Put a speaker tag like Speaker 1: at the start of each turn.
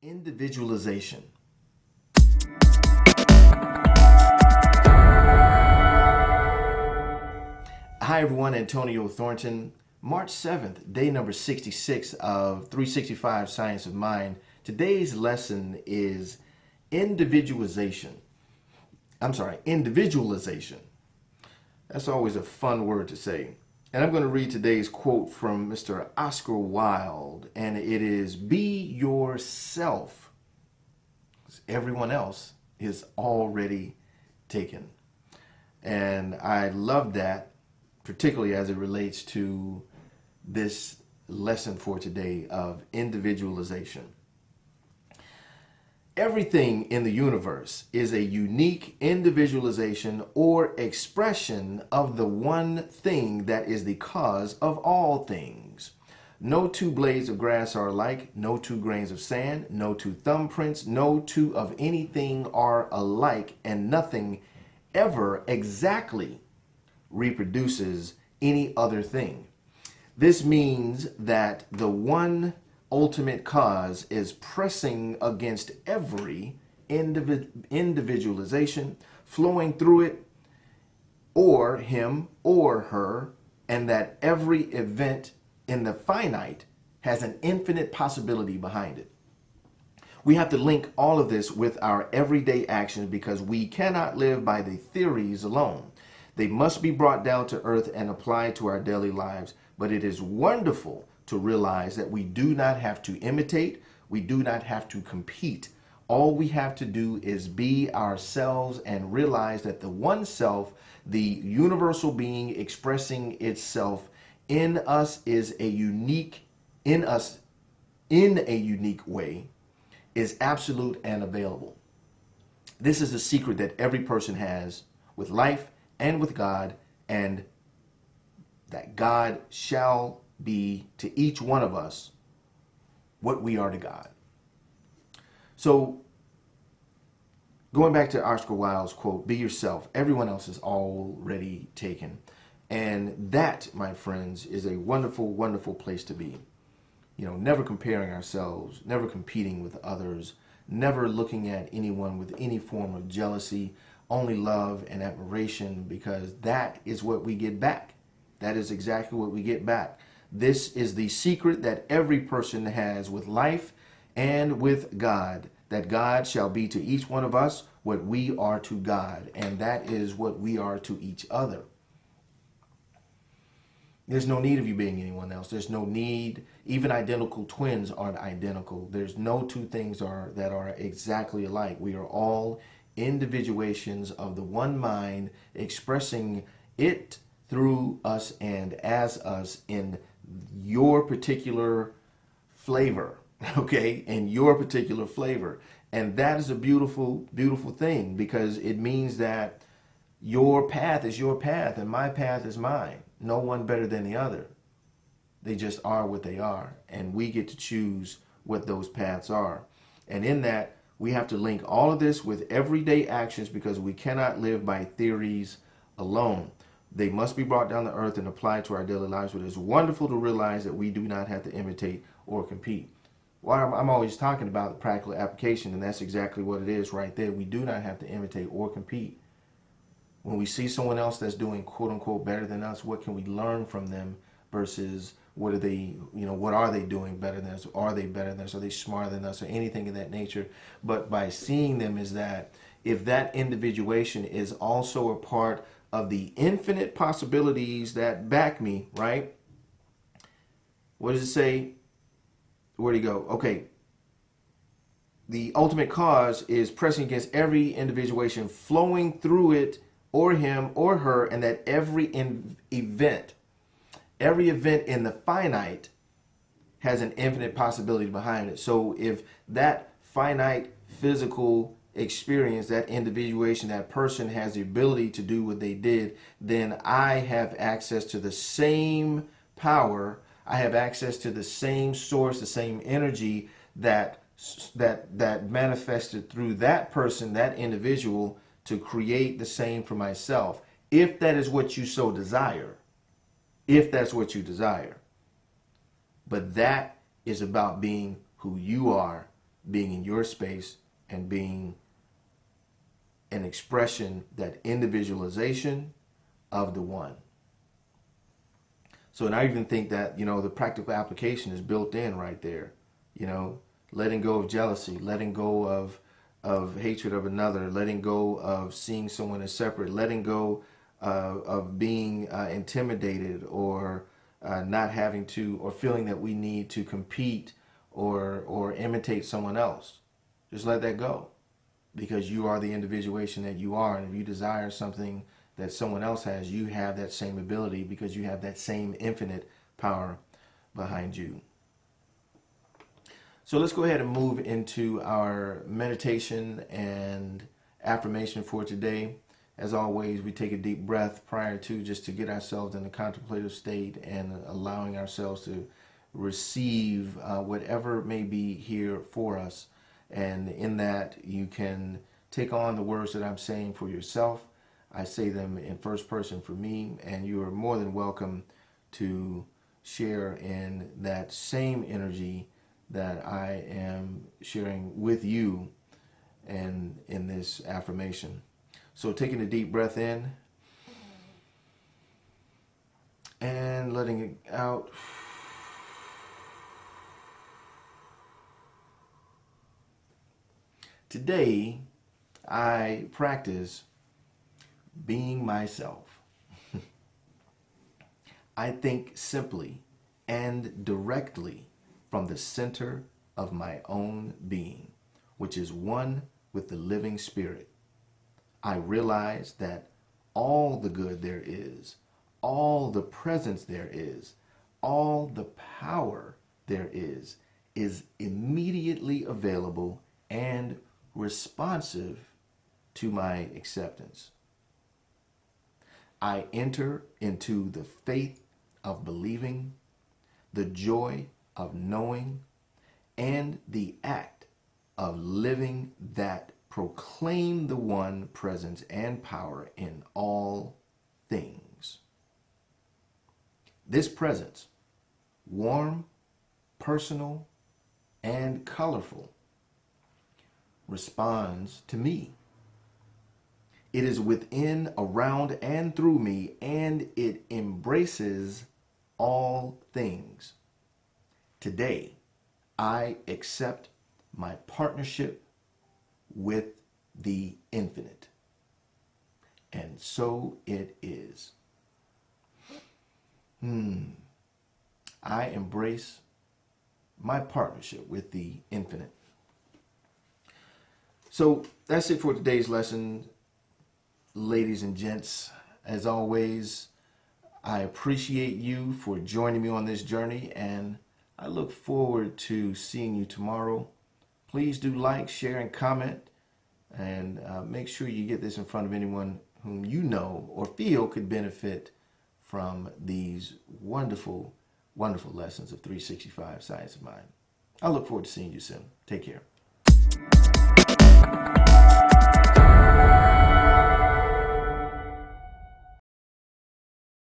Speaker 1: Individualization. Hi everyone, Antonio Thornton. March 7th, day number 66 of 365 Science of Mind. Today's lesson is individualization. Individualization. That's always a fun word to say. And I'm going to read today's quote from Mr. Oscar Wilde, and it is, "Be yourself. Everyone else is already taken." And I love that, particularly as it relates to this lesson for today of individualization. Everything in the universe is a unique individualization or expression of the one thing that is the cause of all things. No two blades of grass are alike, no two grains of sand, no two thumbprints, no two of anything are alike, and nothing ever exactly reproduces any other thing. This means that the one ultimate cause is pressing against every individualization, flowing through it, or him or her, and that every event in the finite has an infinite possibility behind it. We have to link all of this with our everyday actions because we cannot live by the theories alone. They must be brought down to earth and applied to our daily lives. But it is wonderful to realize that we do not have to imitate, we do not have to compete. All we have to do is be ourselves and realize that the one self, the universal being expressing itself in us is a unique, in us in a unique way, is absolute and available. This is a secret that every person has with life and with God, and that God shall be to each one of us what we are to God. So, going back to Oscar Wilde's quote, "Be yourself. Everyone else is already taken." And that, my friends, is a wonderful, wonderful place to be. Never comparing ourselves, never competing with others, never looking at anyone with any form of jealousy, only love and admiration, because that is what we get back. That is exactly what we get back. This is the secret that every person has with life and with God, that God shall be to each one of us what we are to God, and that is what we are to each other. There's no need of you being anyone else. There's no need. Even identical twins aren't identical. There's no two things that are exactly alike. We are all individuations of the one mind expressing it through us and as us in your particular flavor, okay? In your particular flavor. And that is a beautiful, beautiful thing, because it means that your path is your path and my path is mine. No one better than the other. They just are what they are, and we get to choose what those paths are. And in that, we have to link all of this with everyday actions, because we cannot live by theories alone. They must be brought down to earth and applied to our daily lives. But it's wonderful to realize that we do not have to imitate or compete. Well, I'm always talking about the practical application, and that's exactly what it is right there. We do not have to imitate or compete. When we see someone else that's doing quote unquote better than us, what can we learn from them versus what are they doing better than us? Are they better than us? Are they smarter than us, or anything of that nature? But by seeing them, is that if that individuation is also a part of the infinite possibilities that back me, right? What does it say? Where do you go? Okay. The ultimate cause is pressing against every individuation, flowing through it, or him or her, and that every event in the finite has an infinite possibility behind it. So if that finite physical experience, that individuation, that person has the ability to do what they did, then I have access to the same power. I have access to the same source, the same energy that manifested through that person, that individual, to create the same for myself, if that is what you so desire. If that's what you desire. But that is about being who you are, being in your space and being an expression, that individualization of the one. So, and I even think that, the practical application is built in right there. Letting go of jealousy, letting go of hatred of another, letting go of seeing someone as separate, letting go of being intimidated, or not having to, or feeling that we need to compete or imitate someone else. Just let that go, because you are the individuation that you are. And if you desire something that someone else has, you have that same ability, because you have that same infinite power behind you. So let's go ahead and move into our meditation and affirmation for today. As always, we take a deep breath prior to, just to get ourselves in a contemplative state and allowing ourselves to receive whatever may be here for us. And in that, you can take on the words that I'm saying for yourself. I say them in first person for me, and you are more than welcome to share in that same energy that I am sharing with you and in this affirmation. So taking a deep breath in and letting it out. Today, I practice being myself. I think simply and directly from the center of my own being, which is one with the living spirit. I realize that all the good there is, all the presence there is, all the power there is immediately available and responsive to my acceptance. I enter into the faith of believing, the joy of knowing, and the act of living that proclaim the one presence and power in all things. This presence, warm, personal, and colorful, responds to me. It is within, around, and through me, and it embraces all things. Today, I accept my partnership with the infinite. And so it is. I embrace my partnership with the infinite. So that's it for today's lesson, ladies and gents. As always, I appreciate you for joining me on this journey, and I look forward to seeing you tomorrow. Please do like, share, and comment, and make sure you get this in front of anyone whom you know or feel could benefit from these wonderful, wonderful lessons of 365 Science of Mind. I look forward to seeing you soon. Take care.